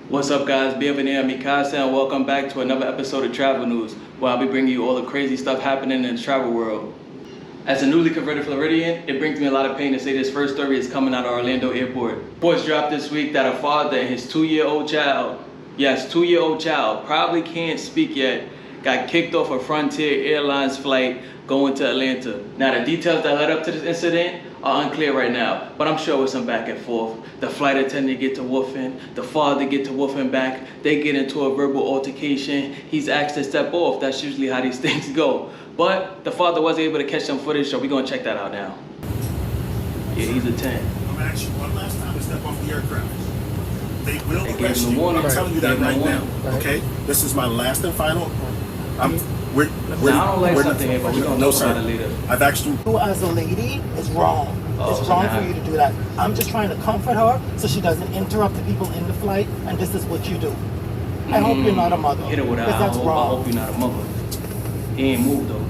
What's up guys, bienvenue a mi casa and welcome back to another episode of Travel News, where I'll be bringing you all the crazy stuff happening in the travel world. As a newly converted Floridian, it brings me a lot of pain to say this first story is coming out of Orlando Airport. Reports dropped this week that a father and his 2-year-old child, yes, 2-year-old child, probably can't speak yet, got kicked off a Frontier Airlines flight going to Atlanta. Now the details that led up to this incident are unclear right now, but I'm sure with some back and forth. The flight attendant get to woofing, the father get to woofing back, they get into a verbal altercation, he's asked to step off. That's usually how these things go. But the father was able to catch some footage, so we're gonna check that out now. Yeah, he's a 10. I'm gonna ask you one last time to step off the aircraft. They will arrest you. Warning. I'm telling you that right now. Okay? This is my last and final. I don't like something here, but we're gonna talk about it later. I've asked you. As a lady, it's wrong. It's wrong for you to do that. I'm just trying to comfort her so she doesn't interrupt the people in the flight, and this is what you do. I hope you're not a mother. Hit her with a, I hope you're not a mother. He ain't moved though.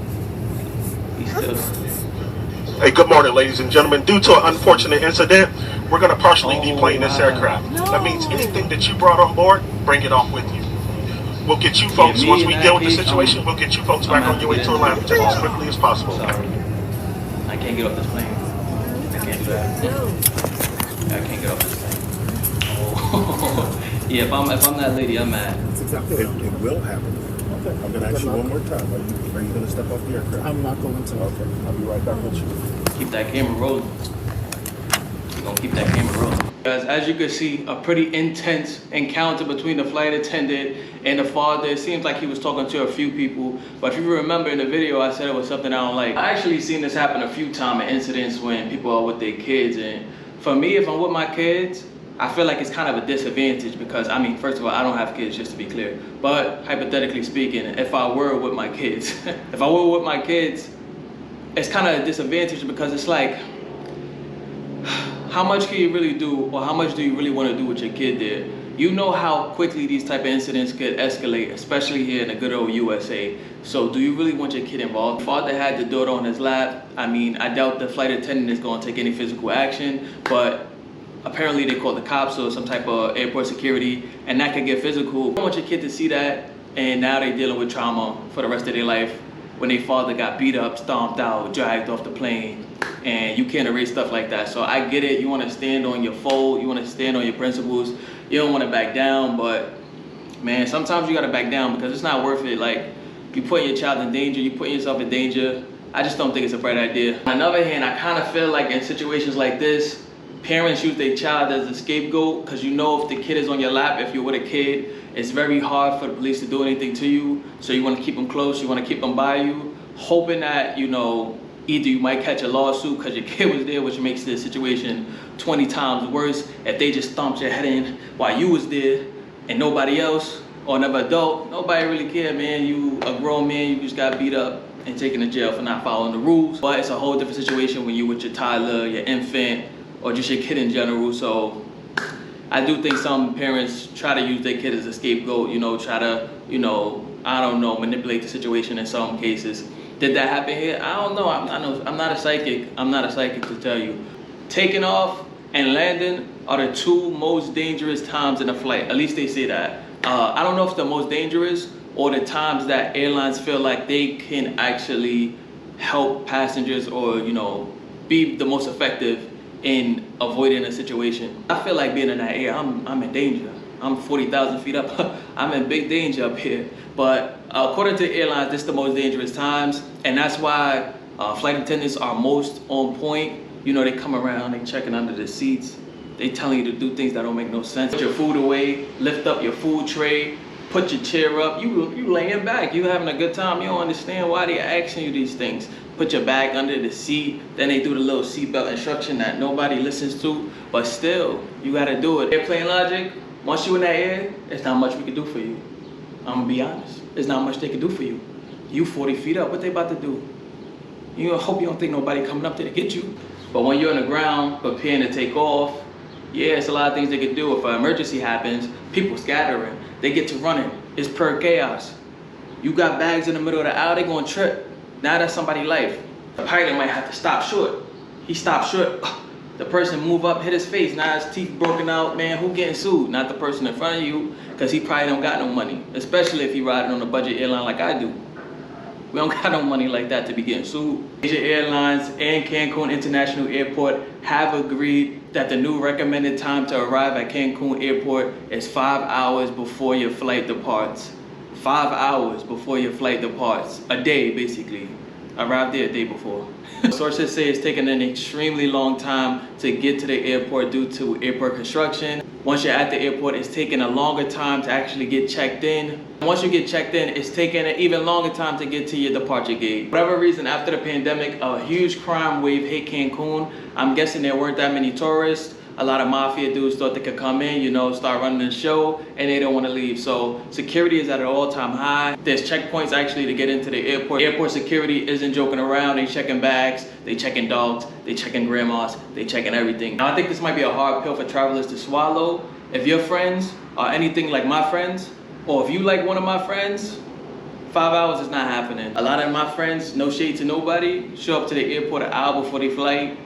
He's still. Hey, good morning, ladies and gentlemen. Due to an unfortunate incident, we're going to partially deplane this aircraft. No. That means anything that you brought on board, bring it off with you. We'll get you folks, once we deal with the situation, we'll get you folks back on your way to Atlanta as quickly as possible. Sorry. I can't get off this plane. I can't do that. I can't get off this plane. Oh. Yeah, if I'm that lady, I'm mad. That's exactly it will happen. Okay. I'm going to ask you one more time. Are you going to step off the aircraft? I'm not going to. Okay. I'll be right back with you. Keep that camera rolling. We're going to keep that camera rolling. Guys, as you can see, a pretty intense encounter between the flight attendant and the father. It seems like he was talking to a few people, but if you remember in the video, I said it was something I don't like. I actually seen this happen a few times in incidents when people are with their kids, and for me, if I'm with my kids, I feel like it's kind of a disadvantage because, I mean, first of all, I don't have kids, just to be clear, but hypothetically speaking, if I were with my kids, it's kind of a disadvantage because it's like, how much can you really do, or how much do you really want to do with your kid there? You know how quickly these type of incidents could escalate, especially here in the good old USA. So do you really want your kid involved? Father had the daughter on his lap. I mean, I doubt the flight attendant is going to take any physical action, but apparently they called the cops or some type of airport security, and that could get physical. You don't want your kid to see that, and now they're dealing with trauma for the rest of their life when their father got beat up, stomped out, dragged off the plane. And you can't erase stuff like that. So I get it, you want to stand on your fold, you want to stand on your principles, you don't want to back down, but man, sometimes you got to back down because it's not worth it. Like, you putting your child in danger, you putting yourself in danger. I just don't think it's a bright idea. On the other hand, I kind of feel like in situations like this, parents use their child as a scapegoat because you know if the kid is on your lap, if you're with a kid, it's very hard for the police to do anything to you. So you want to keep them close, you want to keep them by you, hoping that, you know, either you might catch a lawsuit because your kid was there, which makes the situation 20 times worse. If they just stomped your head in while you was there and nobody else, or another adult, nobody really cared, man. You a grown man, you just got beat up and taken to jail for not following the rules. But it's a whole different situation when you with your toddler, your infant, or just your kid in general. So I do think some parents try to use their kid as a scapegoat, you know, try to, you know, I don't know, manipulate the situation in some cases. Did that happen here? I don't know. I'm not a psychic. I'm not a psychic to tell you. Taking off and landing are the two most dangerous times in a flight. At least they say that. I don't know if the most dangerous or the times that airlines feel like they can actually help passengers or, you know, be the most effective in avoiding a situation. I feel like being in that air, I'm in danger. I'm 40,000 feet up. I'm in big danger up here. But according to the airlines, this is the most dangerous times, and that's why flight attendants are most on point. You know, they come around, they checking under the seats, they telling you to do things that don't make no sense. Put your food away, lift up your food tray, put your chair up. You laying back, you having a good time. You don't understand why they asking you these things. Put your bag under the seat, then they do the little seatbelt instruction that nobody listens to, but still, you gotta do it. Airplane logic, once you in that air, there's not much we can do for you. I'm gonna be honest. There's not much they can do for you. You 40 feet up, what they about to do? You hope you don't think nobody coming up there to get you. But when you're on the ground, preparing to take off, yeah, it's a lot of things they can do. If an emergency happens, people scattering, they get to running. It's pure chaos. You got bags in the middle of the aisle, they gonna trip. Now that's somebody's life. The pilot might have to stop short. He stopped short. The person move up, hit his face, now his teeth broken out, man, who getting sued? Not the person in front of you, because he probably don't got no money, especially if he riding on a budget airline like I do. We don't got no money like that to be getting sued. Major airlines and Cancun International Airport have agreed that the new recommended time to arrive at Cancun Airport is 5 hours before your flight departs. 5 hours before your flight departs. A day, basically. Arrive there a day before. Sources say it's taken an extremely long time to get to the airport due to airport construction. Once you're at the airport, it's taking a longer time to actually get checked in. Once you get checked in, it's taking an even longer time to get to your departure gate. For whatever reason, after the pandemic, a huge crime wave hit Cancun. I'm guessing there weren't that many tourists. A lot of mafia dudes thought they could come in, you know, start running the show, and they don't want to leave. So security is at an all-time high. There's checkpoints actually to get into the airport. Airport security isn't joking around. They checking bags, they checking dogs, they checking grandmas, they checking everything. Now I think this might be a hard pill for travelers to swallow. If your friends are anything like my friends, or if you like one of my friends, 5 hours is not happening. A lot of my friends, no shade to nobody, show up to the airport an hour before they flight.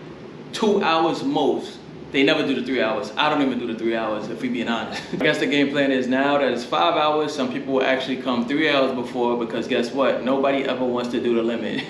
2 hours most. They never do the 3 hours. I don't even do the 3 hours, if we being honest. I guess the game plan is now that it's 5 hours, some people will actually come 3 hours before, because guess what? Nobody ever wants to do the limit.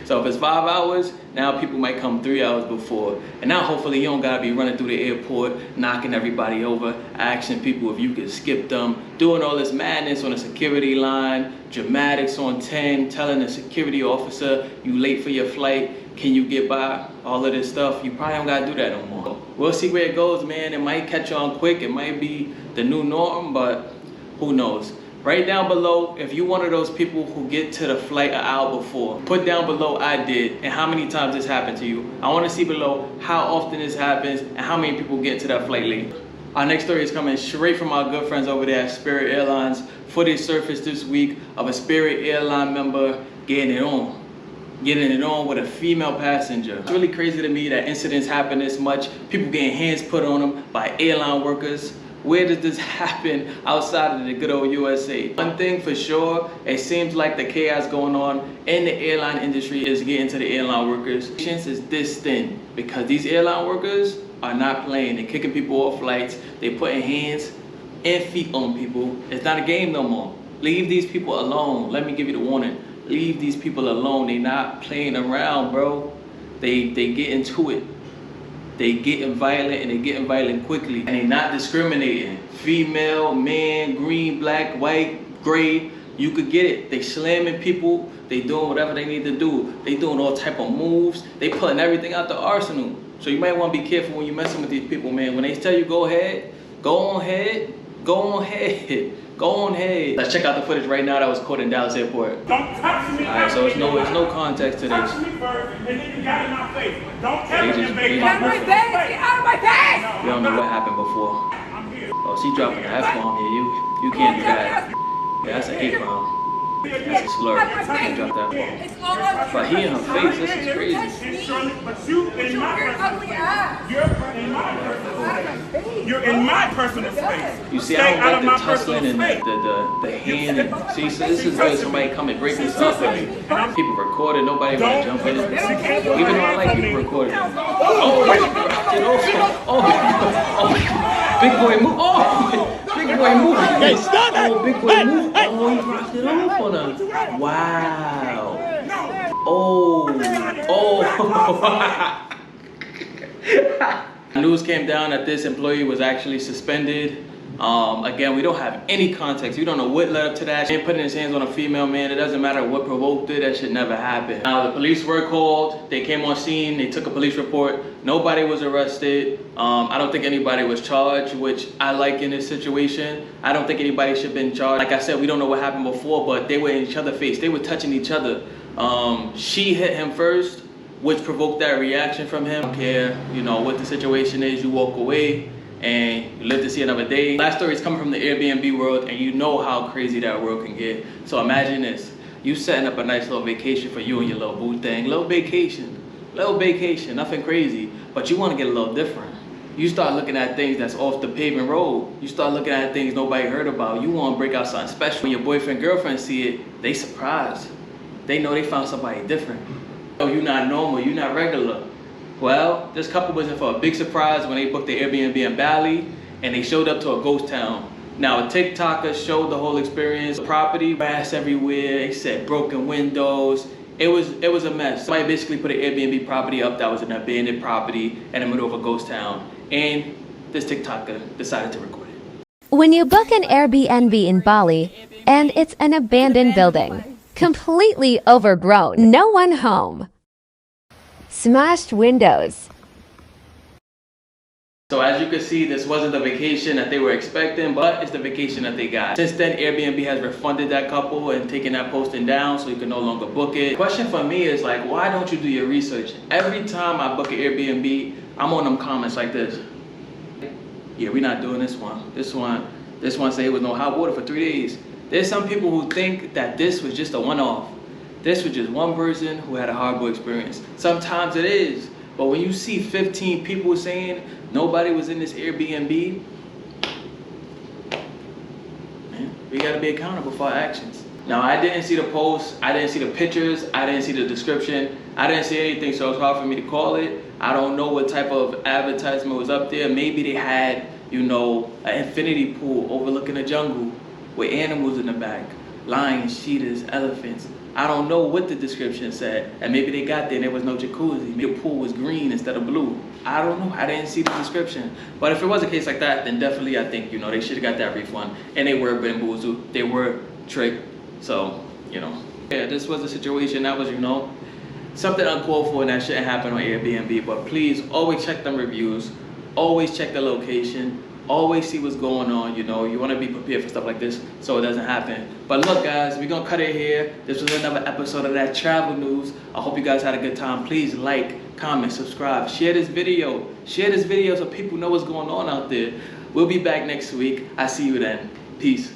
So if it's 5 hours, now people might come 3 hours before. And now hopefully you don't gotta be running through the airport, knocking everybody over, asking people if you could skip them, doing all this madness on a security line, dramatics on 10, telling the security officer you late for your flight. Can you get by? All of this stuff, you probably don't gotta do that no more. We'll see where it goes, man. It might catch on quick. It might be the new norm, but who knows? Right down below, if you're one of those people who get to the flight an hour before, put down below I did and how many times this happened to you. I wanna see below how often this happens and how many people get to that flight late. Our next story is coming straight from our good friends over there at Spirit Airlines. Footage surfaced this week of a Spirit Airline member getting it on with a female passenger. It's really crazy to me that incidents happen this much. People getting hands put on them by airline workers. Where does this happen outside of the good old USA? One thing for sure, it seems like the chaos going on in the airline industry is getting to the airline workers. Patience is this thin because these airline workers are not playing. They're kicking people off flights. They're putting hands and feet on people. It's not a game no more. Leave these people alone. Let me give you the warning. Leave these people alone. They not playing around, bro. They get into it. They getting violent and they getting violent quickly. And they not discriminating. Female, man, green, black, white, gray. You could get it. They slamming people. They doing whatever they need to do. They doing all type of moves. They putting everything out the arsenal. So you might want to be careful when you're messing with these people, man. When they tell you go ahead, go on ahead, go on ahead. Go on ahead. Let's check out the footage right now that was caught in Dallas Airport. Don't touch me. Alright, so there's no context to this. Touch me first, and then you got in my face. Don't ever invade Get out my of face. Get out of my face! We don't know what happened before. I'm here. Oh, she dropping an F-bomb here. You can't do that. Yeah, that's a hate bomb. That's a slur. You can't drop that bomb. It's all on But he in her face, this is crazy. But you in my your ugly ass. You're in my personal Out of my space. face. You're in my personal space. You see, Stay I out don't of like my the tussling personal and space. the hand. And, see, so this is where somebody come and break this up. And people recording, nobody want to jump in. Even though I like people recording. Oh, he dropped it off. Oh, big boy move. Oh, big boy move. Hey, stop it! Oh, big boy move. Oh, he dropped it off on her. Wow. Oh. News came down that this employee was actually suspended. Again, we don't have any context. We don't know what led up to that. Man putting his hands on a female, man. It doesn't matter what provoked it. That should never happen. Now, the police were called. They came on scene. They took a police report. Nobody was arrested. I don't think anybody was charged, which I like in this situation. I don't think anybody should have been charged. Like I said, we don't know what happened before, but they were in each other's face. They were touching each other. She hit him first, which provoked that reaction from him. I don't care, you know, what the situation is. You walk away and you live to see another day. Last story is coming from the Airbnb world, and you know how crazy that world can get. So imagine this. You setting up a nice little vacation for you and your little boo thing. Little vacation, nothing crazy. But you want to get a little different. You start looking at things that's off the pavement road. You start looking at things nobody heard about. You want to break out something special. When your boyfriend, girlfriend see it, they surprised. They know they found somebody different. Oh, you're not normal, you're not regular. Well, this couple was in for a big surprise when they booked the Airbnb in Bali and they showed up to a ghost town. Now, a TikToker showed the whole experience. Property, grass everywhere. They said broken windows. It was a mess. Somebody basically put an Airbnb property up that was an abandoned property in the middle of a ghost town. And this TikToker decided to record it. When you book an Airbnb in Bali and it's an abandoned building, completely overgrown, no one home, smashed windows. So as you can see, this wasn't the vacation that they were expecting, but it's the vacation that they got. Since then, Airbnb has refunded that couple and taken that posting down so you can no longer book it. Question for me is like, why don't you do your research? Every time I book an Airbnb, I'm on them comments like this. Yeah, we're not doing this one. This one say it was no hot water for 3 days. There's some people who think that this was just a one-off. This was just one person who had a horrible experience. Sometimes it is, but when you see 15 people saying nobody was in this Airbnb, man, we gotta be accountable for our actions. Now, I didn't see the post, I didn't see the pictures, I didn't see the description, I didn't see anything, so it's hard for me to call it. I don't know what type of advertisement was up there. Maybe they had, you know, an infinity pool overlooking the jungle with animals in the back, lions, cheetahs, elephants. I don't know what the description said, and maybe they got there and there was no jacuzzi. Maybe the pool was green instead of blue. I don't know, I didn't see the description. But if it was a case like that, then definitely I think, you know, they should have got that refund. And they were bamboozled, they were tricked. So, you know, yeah, this was a situation that was, you know, something uncalled for and that shouldn't happen on Airbnb. But please always check them reviews, always check the location, always see what's going on. You know, you want to be prepared for stuff like this so it doesn't happen. But look, guys, we're gonna cut it here. This was another episode of That Travel News. I hope you guys had a good time. Please like, comment, subscribe, share this video so people know what's going on out there. We'll be back next week. I see you then. Peace.